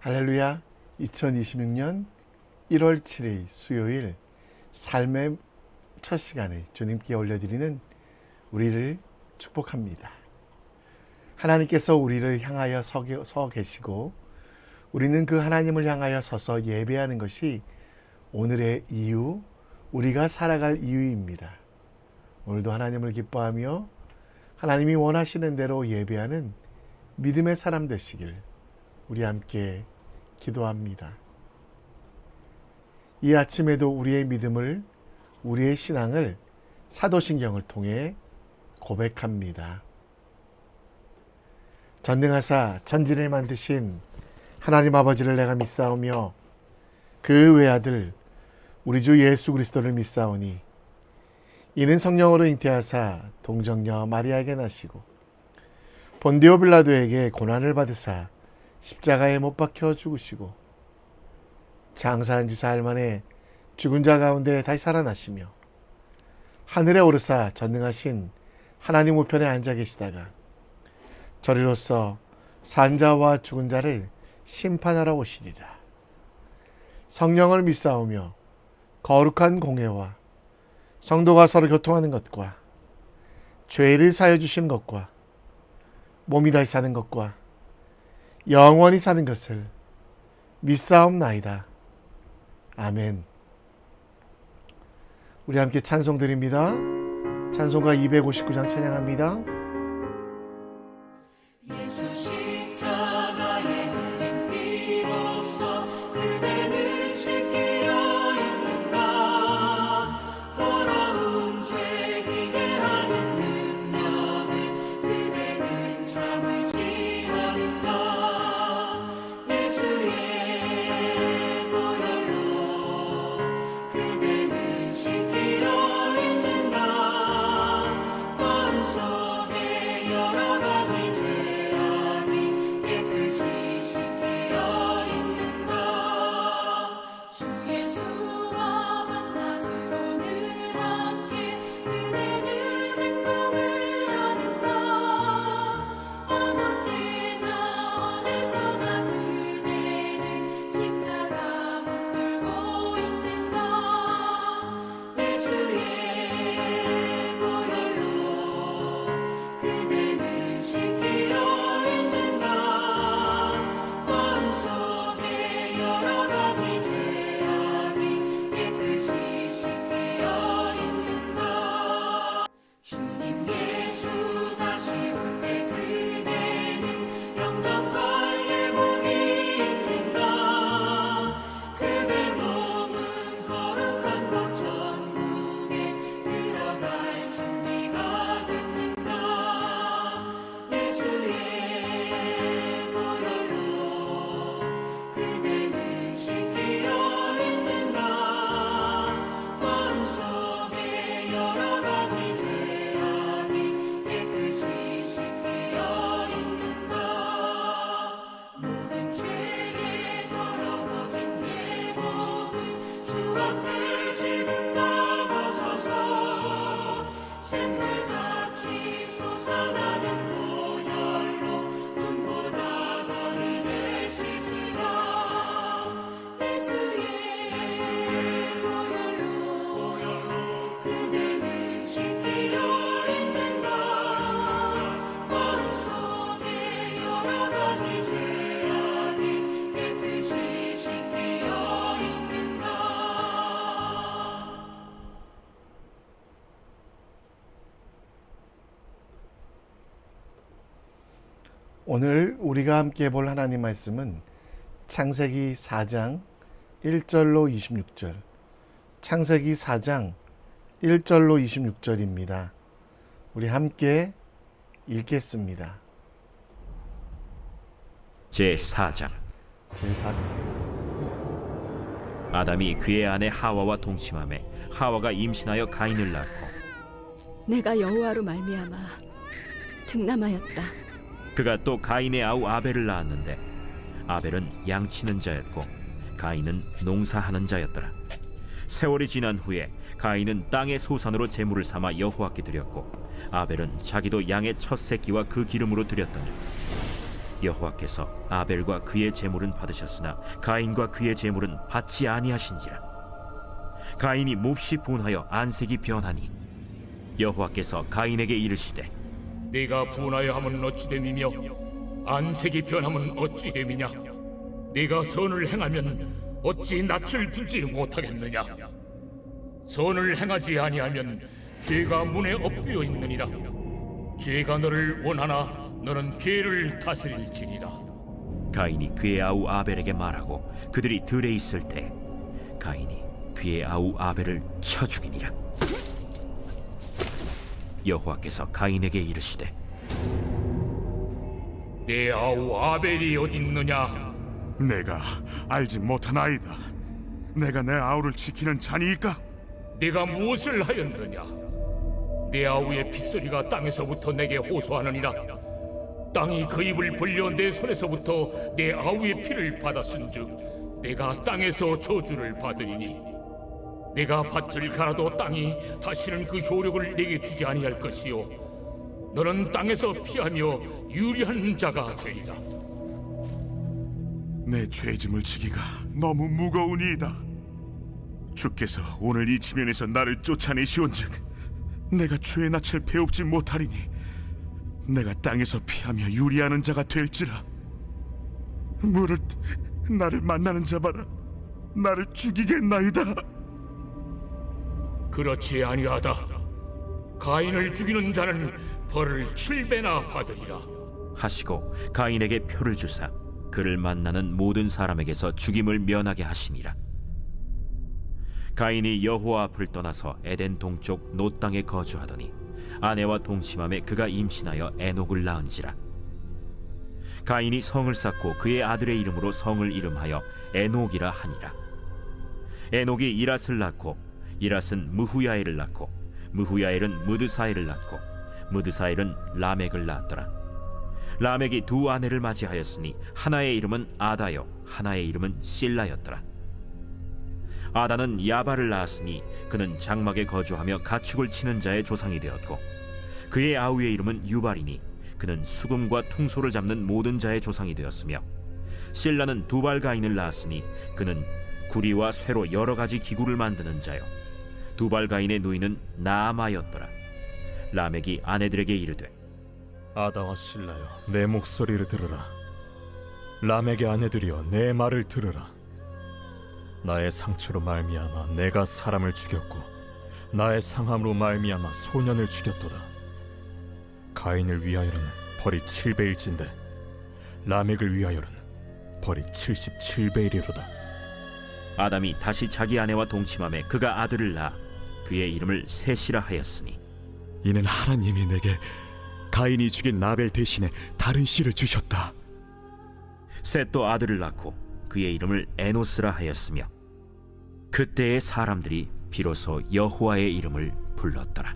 할렐루야. 2026년 1월 7일 수요일 삶의 첫 시간에 주님께 올려드리는 우리를 축복합니다. 하나님께서 우리를 향하여 서 계시고 우리는 그 하나님을 향하여 서서 예배하는 것이 오늘의 이유, 우리가 살아갈 이유입니다. 오늘도 하나님을 기뻐하며 하나님이 원하시는 대로 예배하는 믿음의 사람 되시길 우리 함께 기도합니다. 이 아침에도 우리의 믿음을, 우리의 신앙을 사도신경을 통해 고백합니다. 전능하사 천지를 만드신 하나님 아버지를 내가 믿사오며 그 외아들 우리 주 예수 그리스도를 믿사오니 이는 성령으로 잉태하사 동정녀 마리아에게 나시고 본디오 빌라도에게 고난을 받으사 십자가에 못 박혀 죽으시고 장사한 지 사흘 만에 죽은 자 가운데 다시 살아나시며 하늘에 오르사 전능하신 하나님 우편에 앉아 계시다가 저리로서 산 자와 죽은 자를 심판하러 오시리라. 성령을 믿사오며 거룩한 공회와 성도가 서로 교통하는 것과 죄를 사여 주시는 것과 몸이 다시 사는 것과 영원히 사는 것을 믿사옵나이다. 아멘. 우리 함께 찬송 드립니다. 찬송가 259장 찬양합니다. 예수 십자가에 흘린 피로써 그대는 씻기려 했는가. 더러운 죄 희게하는 능력을 그대는 참을지 하는가. 예수의 보혈로 그대는 씻기려 했는가. 마음속에 여러 가지 죄악이 깨끗이 씻기려 있는가. 주 예수와 만나지로는 함께 그대는 행동을 하는가. 아무 때나 어디서나 그대는 십자가 붙들고 있는가. 예수의 보혈로 그대는 씻기려 했는가. 마음속에 여러 가지 죄악이 깨끗이 씻기려 있는가. 주님 예수 다시 올 때 그대는 영접할 예복이 있는가. 그대 몸은 거룩한 곳 천국에 들어갈 준비가 됐는가. 예수의 보혈로 그대는 씻기려 했는가. 마음속에 여러 가지 죄악이 깨끗이 씻기려 있는가. 모든 죄에 더러워진 예복을 주 앞에 지금 넘어서서 샘물같이 솟아나는 보혈로 눈보다 더 희게 씻으라. 예수의 보혈로 그대는 씻기려 했는가. 마음속에 여러 가지 죄악이 깨끗이 씻기려 있는가. 오늘 우리가 함께 볼 하나님 말씀은 창세기 4장 1절로 26절, 창세기 4장 1절로 26절입니다. 우리 함께 읽겠습니다. 제4장 제4장 아담이 그의 아내 하와와 동침하매 하와가 임신하여 가인을 낳고 내가 여호와로 말미암아 득남하였다. 그가 또 가인의 아우 아벨을 낳았는데 아벨은 양치는 자였고 가인은 농사하는 자였더라. 세월이 지난 후에 가인은 땅의 소산으로 제물을 삼아 여호와께 드렸고 아벨은 자기도 양의 첫 새끼와 그 기름으로 드렸더니 여호와께서 아벨과 그의 제물은 받으셨으나 가인과 그의 제물은 받지 아니하신지라. 가인이 몹시 분하여 안색이 변하니 여호와께서 가인에게 이르시되 네가 분하여 함은 어찌 됨이며 안색이 변함은 어찌 됨이냐? 네가 선을 행하면 어찌 낯을 들지 못하겠느냐? 선을 행하지 아니하면 죄가 문에 엎드려 있느니라. 죄가 너를 원하나 너는 죄를 다스릴지니라. 가인이 그의 아우 아벨에게 말하고 그들이 들에 있을 때 가인이 그의 아우 아벨을 쳐 죽이니라. 여호와께서 가인에게 이르시되 네 아우 아벨이 어딨느냐? 내가 알지 못하나이다. 내가 내 아우를 지키는 자니이까? 네가 무엇을 하였느냐? 네 아우의 핏소리가 땅에서부터 내게 호소하느니라. 땅이 그 입을 벌려 내 손에서부터 내 아우의 피를 받았은즉 내가 땅에서 저주를 받으리니 내가 밭을 갈아도 땅이 다시는 그 효력을 내게 주지 아니할 것이요 너는 땅에서 피하며 유리한 자가 되리라. 내 죄짐을 지기가 너무 무거우니이다. 주께서 오늘 이 지면에서 나를 쫓아내시온즉 내가 죄의 낯을 배웁지 못하리니 내가 땅에서 피하며 유리하는 자가 될지라. 무릇 나를 만나는 자마다 나를 죽이겠나이다. 그렇지 아니하다. 가인을 죽이는 자는 벌을 7배나 받으리라. 하시고 가인에게 표를 주사 그를 만나는 모든 사람에게서 죽임을 면하게 하시니라. 가인이 여호와 앞을 떠나서 에덴 동쪽 노 땅에 거주하더니 아내와 동침함에 그가 임신하여 에녹을 낳은지라. 가인이 성을 쌓고 그의 아들의 이름으로 성을 이름하여 에녹이라 하니라. 에녹이 이랏을 낳고 이랏은 무후야엘을 낳고 무후야엘은 무드사엘을 낳고 무드사엘은 라멕을 낳았더라. 라멕이 두 아내를 맞이하였으니 하나의 이름은 아다요 하나의 이름은 실라였더라. 아다는 야발을 낳았으니 그는 장막에 거주하며 가축을 치는 자의 조상이 되었고 그의 아우의 이름은 유발이니 그는 수금과 퉁소를 잡는 모든 자의 조상이 되었으며 실라는 두발가인을 낳았으니 그는 구리와 쇠로 여러 가지 기구를 만드는 자요 두발가인의 누이는 나아마였더라. 라멕이 아내들에게 이르되 아다와 실라여 내 목소리를 들으라. 라멕의 아내들이여 내 말을 들으라. 나의 상처로 말미암아 내가 사람을 죽였고 나의 상함으로 말미암아 소년을 죽였도다. 가인을 위하여는 벌이 7배일진데 라멕을 위하여는 벌이 77배이리로다. 아담이 다시 자기 아내와 동침함에 그가 아들을 낳아 그의 이름을 셋이라 하였으니 이는 하나님이 내게 가인이 죽인 라벨 대신에 다른 씨를 주셨다. 셋도 아들을 낳고 그의 이름을 에노스라 하였으며 그때의 사람들이 비로소 여호와의 이름을 불렀더라.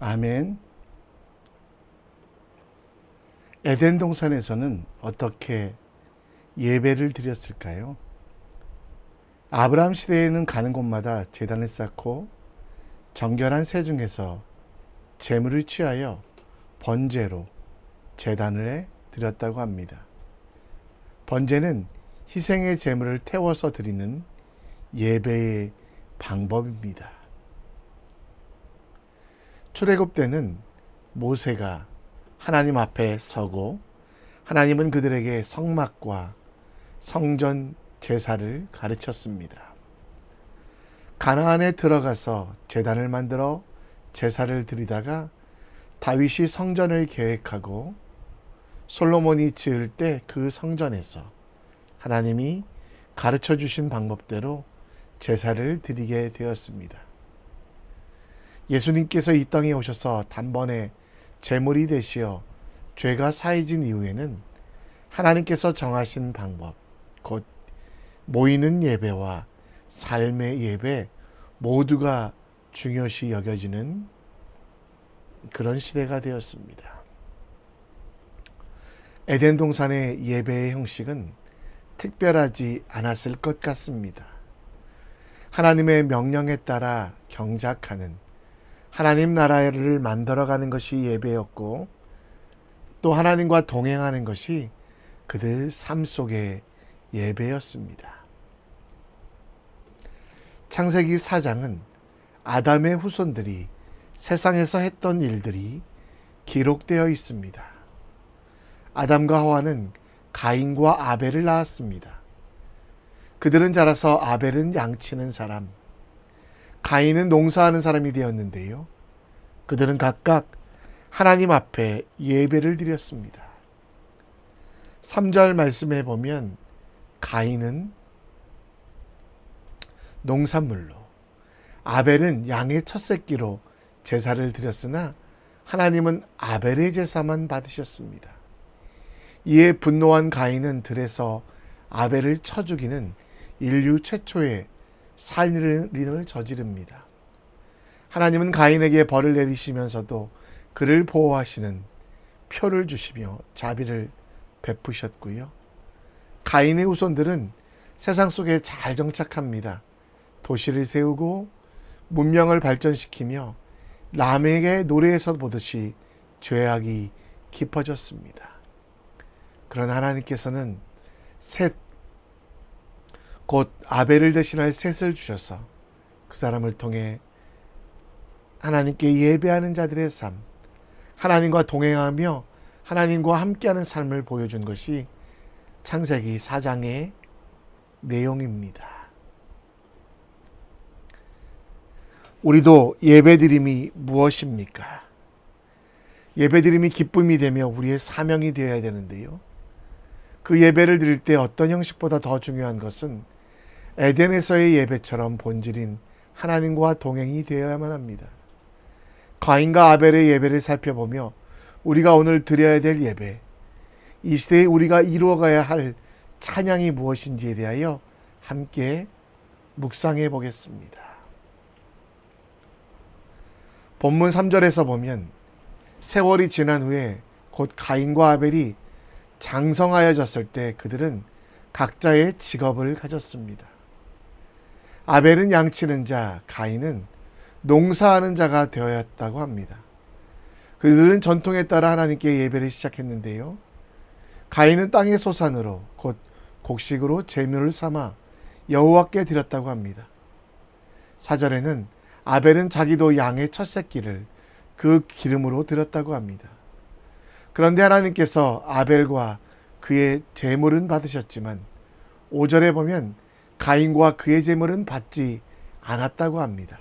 아멘. 에덴 동산에서는 어떻게 예배를 드렸을까요? 아브라함 시대에는 가는 곳마다 제단을 쌓고 정결한 새 중에서 제물을 취하여 번제로 제단을 드렸다고 합니다. 번제는 희생의 제물을 태워서 드리는 예배의 방법입니다. 출애굽 때는 모세가 하나님 앞에 서고 하나님은 그들에게 성막과 성전 제사를 가르쳤습니다. 가나안에 들어가서 제단을 만들어 제사를 드리다가 다윗이 성전을 계획하고 솔로몬이 지을 때 그 성전에서 하나님이 가르쳐 주신 방법대로 제사를 드리게 되었습니다. 예수님께서 이 땅에 오셔서 단번에 제물이 되시어 죄가 사해진 이후에는 하나님께서 정하신 방법, 곧 모이는 예배와 삶의 예배 모두가 중요시 여겨지는 그런 시대가 되었습니다. 에덴 동산의 예배의 형식은 특별하지 않았을 것 같습니다. 하나님의 명령에 따라 경작하는 하나님 나라를 만들어가는 것이 예배였고, 또 하나님과 동행하는 것이 그들 삶 속의 예배였습니다. 창세기 4장은 아담의 후손들이 세상에서 했던 일들이 기록되어 있습니다. 아담과 하와는 가인과 아벨을 낳았습니다. 그들은 자라서 아벨은 양치는 사람, 가인은 농사하는 사람이 되었는데요. 그들은 각각 하나님 앞에 예배를 드렸습니다. 3절 말씀에 보면 가인은 농산물로, 아벨은 양의 첫 새끼로 제사를 드렸으나 하나님은 아벨의 제사만 받으셨습니다. 이에 분노한 가인은 들에서 아벨을 쳐 죽이는 인류 최초의 살인을 저지릅니다. 하나님은 가인에게 벌을 내리시면서도 그를 보호하시는 표를 주시며 자비를 베푸셨고요. 가인의 후손들은 세상 속에 잘 정착합니다. 도시를 세우고 문명을 발전시키며 라멕의 노래에서 보듯이 죄악이 깊어졌습니다. 그러나 하나님께서는 셋, 곧 아벨을 대신할 셋을 주셔서 그 사람을 통해 하나님께 예배하는 자들의 삶, 하나님과 동행하며 하나님과 함께하는 삶을 보여준 것이 창세기 4장의 내용입니다. 우리도 예배드림이 무엇입니까? 예배드림이 기쁨이 되며 우리의 사명이 되어야 되는데요. 그 예배를 드릴 때 어떤 형식보다 더 중요한 것은 에덴에서의 예배처럼 본질인 하나님과 동행이 되어야만 합니다. 가인과 아벨의 예배를 살펴보며 우리가 오늘 드려야 될 예배, 이 시대에 우리가 이루어가야 할 찬양이 무엇인지에 대하여 함께 묵상해 보겠습니다. 본문 3절에서 보면 세월이 지난 후에 곧 가인과 아벨이 장성하여졌을 때 그들은 각자의 직업을 가졌습니다. 아벨은 양치는 자, 가인은 농사하는 자가 되었다고 합니다. 그들은 전통에 따라 하나님께 예배를 시작했는데요. 가인은 땅의 소산으로 곧 곡식으로 제물을 삼아 여호와께 드렸다고 합니다. 4절에는 아벨은 자기도 양의 첫 새끼를 그 기름으로 드렸다고 합니다. 그런데 하나님께서 아벨과 그의 제물은 받으셨지만 5절에 보면 가인과 그의 제물은 받지 않았다고 합니다.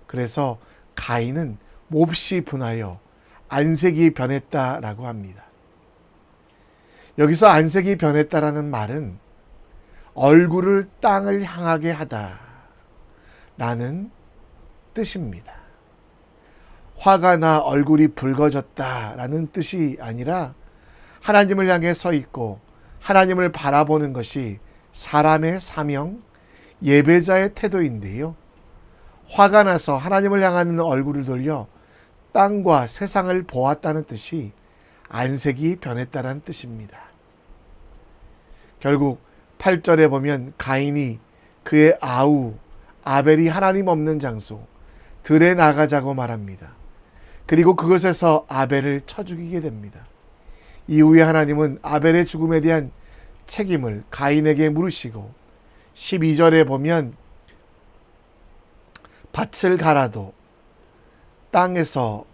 그래서 가인은 몹시 분하여 안색이 변했다라고 합니다. 여기서 안색이 변했다라는 말은 얼굴을 땅을 향하게 하다라는 뜻입니다. 화가 나 얼굴이 붉어졌다라는 뜻이 아니라 하나님을 향해 서 있고 하나님을 바라보는 것이 사람의 사명, 예배자의 태도인데요. 화가 나서 하나님을 향하는 얼굴을 돌려 땅과 세상을 보았다는 뜻이 안색이 변했다는 뜻입니다. 결국 8절에 보면 가인이 그의 아우 아벨이 하나님 없는 장소 들에 나가자고 말합니다. 그리고 그것에서 아벨을 쳐 죽이게 됩니다. 이후에 하나님은 아벨의 죽음에 대한 책임을 가인에게 물으시고 12절에 보면 밭을 갈아도 땅에서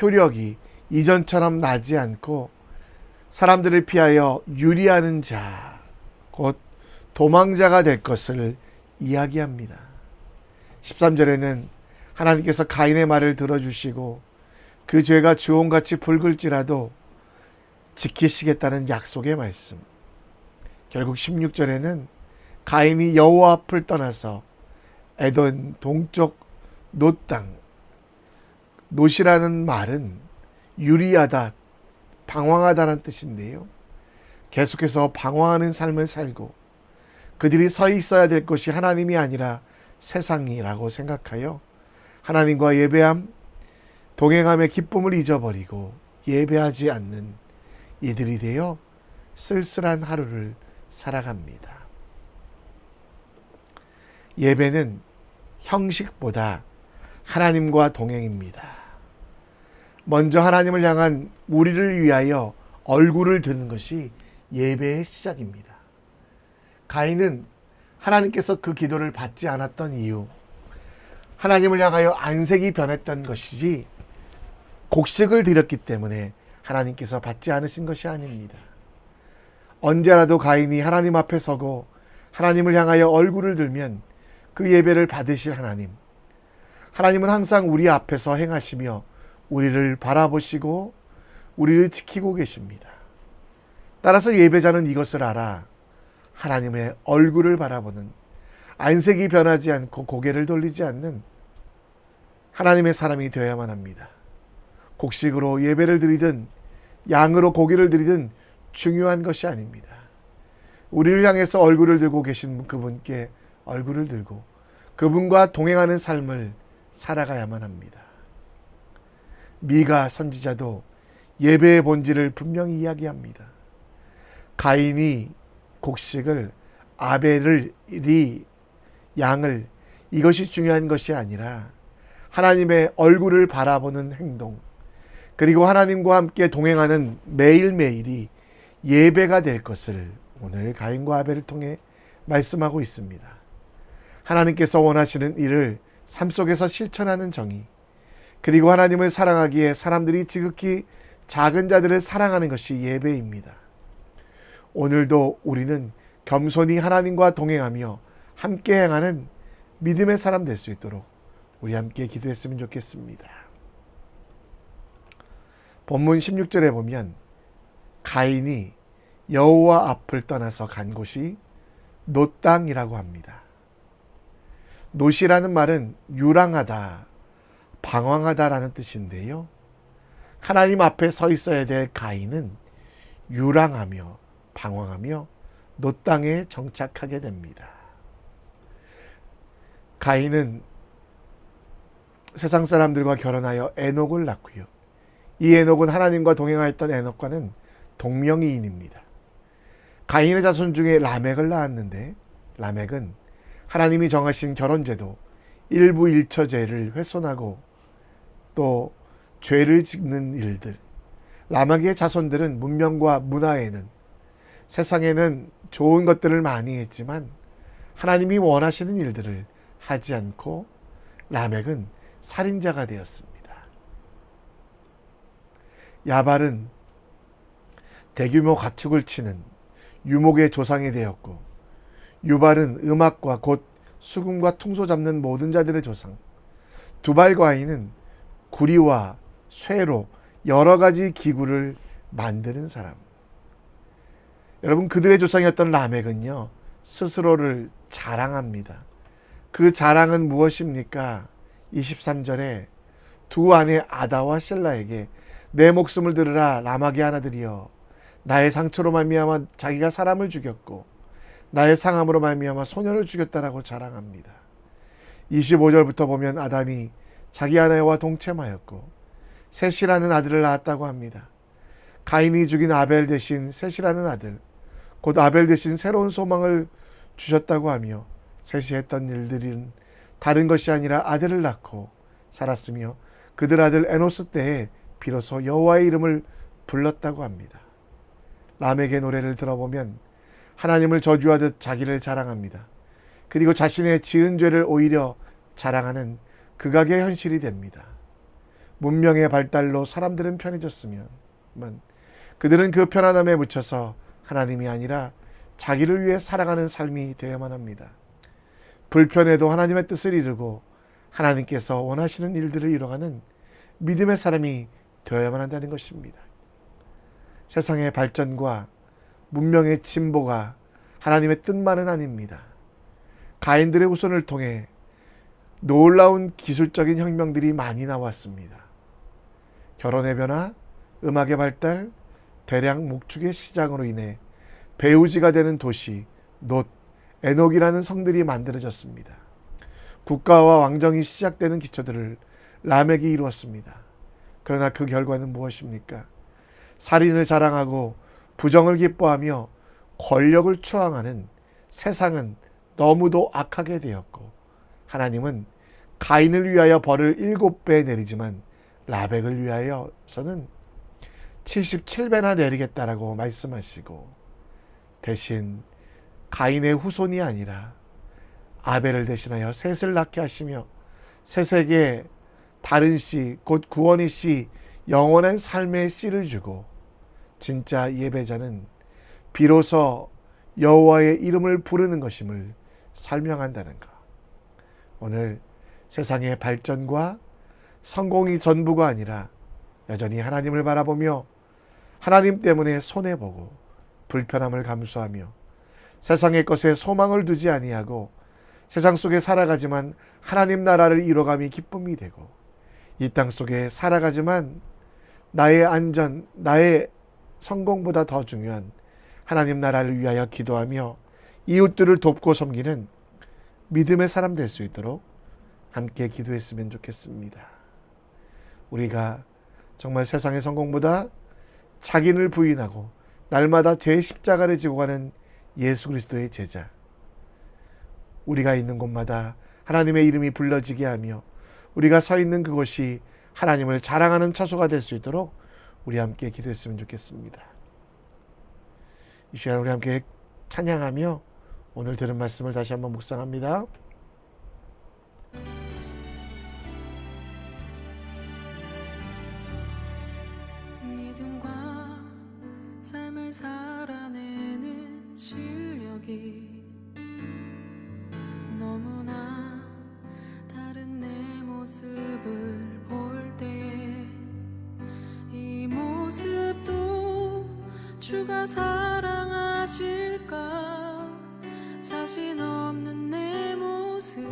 효력이 이전처럼 나지 않고 사람들을 피하여 유리하는 자, 곧 도망자가 될 것을 이야기합니다. 13절에는 하나님께서 가인의 말을 들어주시고 그 죄가 주홍같이 붉을지라도 지키시겠다는 약속의 말씀. 결국 16절에는 가인이 여호와 앞을 떠나서 에덴 동쪽 놋 땅, 놋이라는 말은 유리하다, 방황하다라는 뜻인데요. 계속해서 방황하는 삶을 살고 그들이 서 있어야 될 것이 하나님이 아니라 세상이라고 생각하여 하나님과 예배함, 동행함의 기쁨을 잊어버리고 예배하지 않는 이들이 되어 쓸쓸한 하루를 살아갑니다. 예배는 형식보다 하나님과 동행입니다. 먼저 하나님을 향한 우리를 위하여 얼굴을 드는 것이 예배의 시작입니다. 가인은 하나님께서 그 기도를 받지 않았던 이유, 하나님을 향하여 안색이 변했던 것이지 곡식을 드렸기 때문에 하나님께서 받지 않으신 것이 아닙니다. 언제라도 가인이 하나님 앞에 서고 하나님을 향하여 얼굴을 들면 그 예배를 받으실 하나님, 하나님은 항상 우리 앞에서 행하시며 우리를 바라보시고 우리를 지키고 계십니다. 따라서 예배자는 이것을 알아 하나님의 얼굴을 바라보는, 안색이 변하지 않고 고개를 돌리지 않는 하나님의 사람이 되어야만 합니다. 곡식으로 예배를 드리든 양으로 고기를 드리든 중요한 것이 아닙니다. 우리를 향해서 얼굴을 들고 계신 그분께 얼굴을 들고 그분과 동행하는 삶을 살아가야만 합니다. 미가 선지자도 예배의 본질을 분명히 이야기합니다. 가인이 곡식을, 아벨이 양을, 이것이 중요한 것이 아니라 하나님의 얼굴을 바라보는 행동, 그리고 하나님과 함께 동행하는 매일매일이 예배가 될 것을 오늘 가인과 아벨을 통해 말씀하고 있습니다. 하나님께서 원하시는 일을 삶 속에서 실천하는 정의, 그리고 하나님을 사랑하기에 사람들이 지극히 작은 자들을 사랑하는 것이 예배입니다. 오늘도 우리는 겸손히 하나님과 동행하며 함께 행하는 믿음의 사람 될 수 있도록 우리 함께 기도했으면 좋겠습니다. 본문 16절에 보면 가인이 여호와 앞을 떠나서 간 곳이 놋 땅이라고 합니다. 놋이라는 말은 유랑하다, 방황하다라는 뜻인데요. 하나님 앞에 서 있어야 될 가인은 유랑하며 방황하며 놋 땅에 정착하게 됩니다. 가인은 세상 사람들과 결혼하여 에녹을 낳고요. 이 에녹은 하나님과 동행하였던 에녹과는 동명이인입니다. 가인의 자손 중에 라멕을 낳았는데 라멕은 하나님이 정하신 결혼제도 일부 일처제를 훼손하고 또 죄를 짓는 일들, 라멕의 자손들은 문명과 문화에는 세상에는 좋은 것들을 많이 했지만 하나님이 원하시는 일들을 하지 않고 라멕은 살인자가 되었습니다. 야발은 대규모 가축을 치는 유목의 조상이 되었고, 유발은 음악과 곧 수금과 퉁소 잡는 모든 자들의 조상, 두발 과인은 구리와 쇠로 여러 가지 기구를 만드는 사람. 여러분, 그들의 조상이었던 라멕은요, 스스로를 자랑합니다. 그 자랑은 무엇입니까? 23절에 두 아내 아다와 실라에게 내 목숨을 들으라 라마게 하나들이여, 나의 상처로 말미암아 자기가 사람을 죽였고 나의 상함으로 말미암아 소년을 죽였다라고 자랑합니다. 25절부터 보면 아담이 자기 아내와 동침하였고 셋이라는 아들을 낳았다고 합니다. 가인이 죽인 아벨 대신 셋이라는 아들, 곧 아벨 대신 새로운 소망을 주셨다고 하며 셋이 했던 일들은 다른 것이 아니라 아들을 낳고 살았으며 그들 아들 에노스 때에 비로소 여호와의 이름을 불렀다고 합니다. 라멕의 노래를 들어보면 하나님을 저주하듯 자기를 자랑합니다. 그리고 자신의 지은 죄를 오히려 자랑하는 극악의 현실이 됩니다. 문명의 발달로 사람들은 편해졌으면 그들은 그 편안함에 묻혀서 하나님이 아니라 자기를 위해 살아가는 삶이 되어야만 합니다. 불편해도 하나님의 뜻을 이루고 하나님께서 원하시는 일들을 이뤄가는 믿음의 사람이 되어야만 한다는 것입니다. 세상의 발전과 문명의 진보가 하나님의 뜻만은 아닙니다. 가인들의 후손을 통해 놀라운 기술적인 혁명들이 많이 나왔습니다. 결혼의 변화, 음악의 발달, 대량 목축의 시장으로 인해 배후지가 되는 도시, 놋, 에녹이라는 성들이 만들어졌습니다. 국가와 왕정이 시작되는 기초들을 라멕이 이루었습니다. 그러나 그 결과는 무엇입니까? 살인을 자랑하고 부정을 기뻐하며 권력을 추앙하는 세상은 너무도 악하게 되었고 하나님은 가인을 위하여 벌을 7배 내리지만 라벡을 위하여서는 77배나 내리겠다라고 말씀하시고, 대신 가인의 후손이 아니라 아벨을 대신하여 셋을 낳게 하시며 셋에게 다른 씨, 곧 구원의 씨, 영원한 삶의 씨를 주고, 진짜 예배자는 비로소 여호와의 이름을 부르는 것임을 설명한다는 것. 오늘 세상의 발전과 성공이 전부가 아니라 여전히 하나님을 바라보며 하나님 때문에 손해보고 불편함을 감수하며 세상의 것에 소망을 두지 아니하고 세상 속에 살아가지만 하나님 나라를 이뤄감이 기쁨이 되고, 이 땅 속에 살아가지만 나의 안전, 나의 성공보다 더 중요한 하나님 나라를 위하여 기도하며 이웃들을 돕고 섬기는 믿음의 사람 될 수 있도록 함께 기도했으면 좋겠습니다. 우리가 정말 세상의 성공보다 자기를 부인하고 날마다 제 십자가를 지고 가는 예수 그리스도의 제자, 우리가 있는 곳마다 하나님의 이름이 불러지게 하며 우리가 서 있는 그곳이 하나님을 자랑하는 처소가 될 수 있도록 우리 함께 기도했으면 좋겠습니다. 이 시간 우리 함께 찬양하며 오늘 들은 말씀을 다시 한번 묵상합니다. 믿음과 삶을 살아내는 실력이 너무나 다른 내 모습을 볼 때에 이 모습도 주가 사랑하실까, 자신 없는 내 모습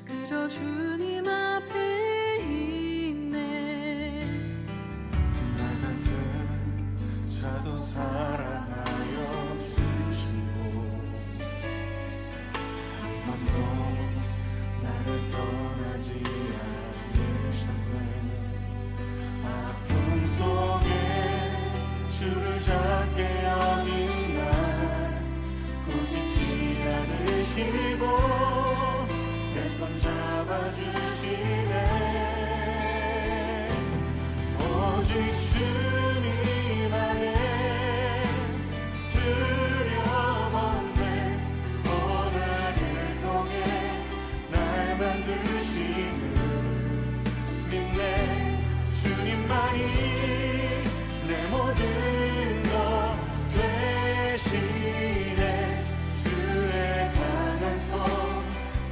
그저 주님 앞에 있네. 나 같은 자도 사랑하여 주시고 한 번도 나를 떠나지 않으셨네. 아픔 속에 주를 작게 여긴 날 꾸짖지 않으시고 내 손 잡아주시네. 오직 주님 안에 두려움 없네. 고난을 통해 날 만드심을 믿네. 주님만이 내 모든 것 되시네. 주의 강한 손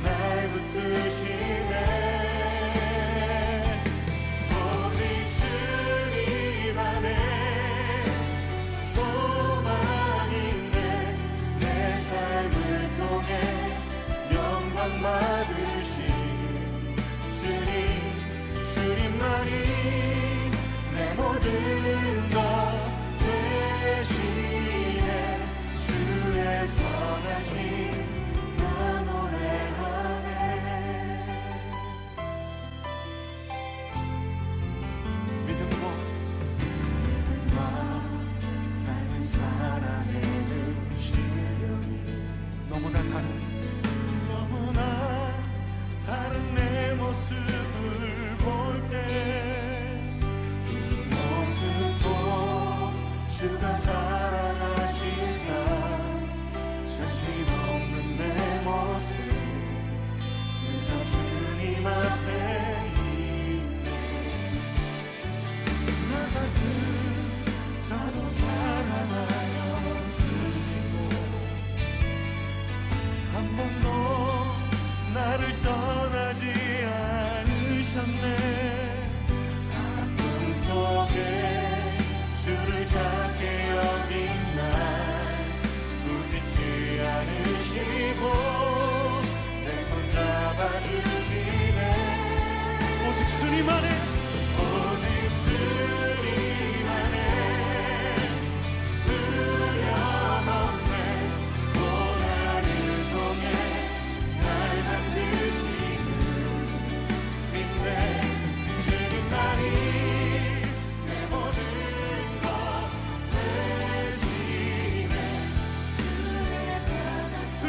날 붙드시네. 오직 주님 안에 소망 있네. 내 삶을 통해 영광 받으신 주님만이 내 모든 것 되시네. 주의 선하심 나 노래하네. 믿음과 삶을 살아내는 실력이 너무나 다른 내 모습을 볼 때 이 모습도 주가 사랑하실까, 자신 없는 내 모습 그저 주님 앞에 있네. 나 같은 자도 사랑하여 주시고 한 번도 나를 떠나지 않으셨네. 아픔 속에 주를 작게 여긴 날 꾸짖지 않으시고 내 손 잡아주시네. 오직 주님 안에, 오직 주님 안에 두려움 없네. 고난을 통해 날 만드심을 믿네. 주님만이 내 모든 것 되시네. 주의 강한 손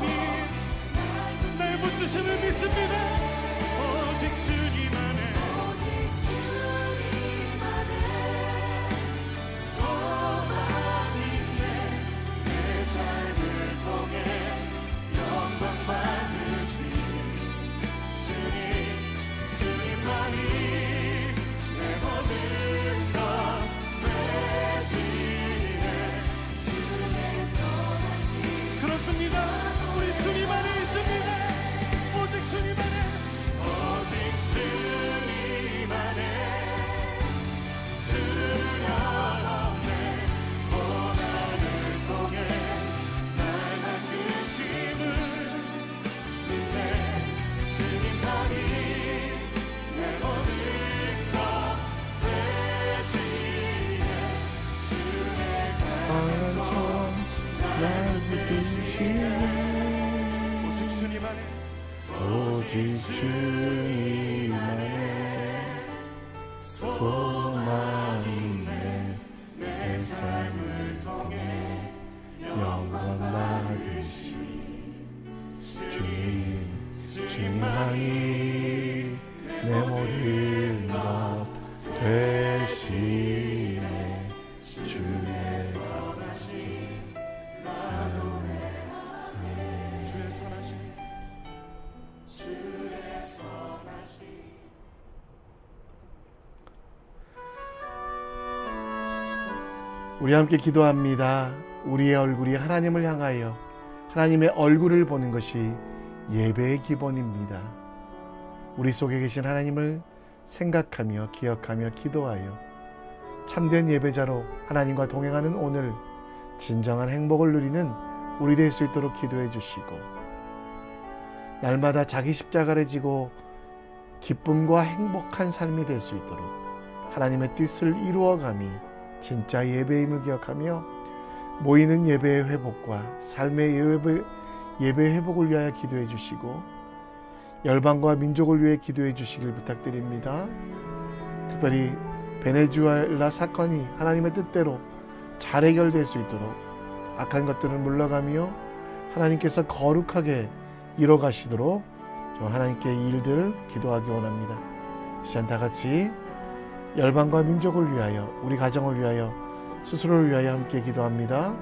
날 붙드심을 믿습니다. 오직 주님만의 소망이네. 내 삶을 통해 영광 받으신 주님만이 내 모든 것 되시네. 주의 선하심 우리 함께 기도합니다. 우리의 얼굴이 하나님을 향하여 하나님의 얼굴을 보는 것이 예배의 기본입니다. 우리 속에 계신 하나님을 생각하며 기억하며 기도하여 참된 예배자로 하나님과 동행하는 오늘 진정한 행복을 누리는 우리 될 수 있도록 기도해 주시고, 날마다 자기 십자가를 지고 기쁨과 행복한 삶이 될 수 있도록 하나님의 뜻을 이루어감이 진짜 예배임을 기억하며 모이는 예배의 회복과 삶의 예배 회복을 위하여 기도해 주시고, 열방과 민족을 위해 기도해 주시길 부탁드립니다. 특별히 베네수엘라 사건이 하나님의 뜻대로 잘 해결될 수 있도록 악한 것들을 물러가며 하나님께서 거룩하게 이뤄가시도록 하나님께 이 일들 기도하기 원합니다. 이 시간 다 같이 열방과 민족을 위하여, 우리 가정을 위하여, 스스로를 위하여 함께 기도합니다.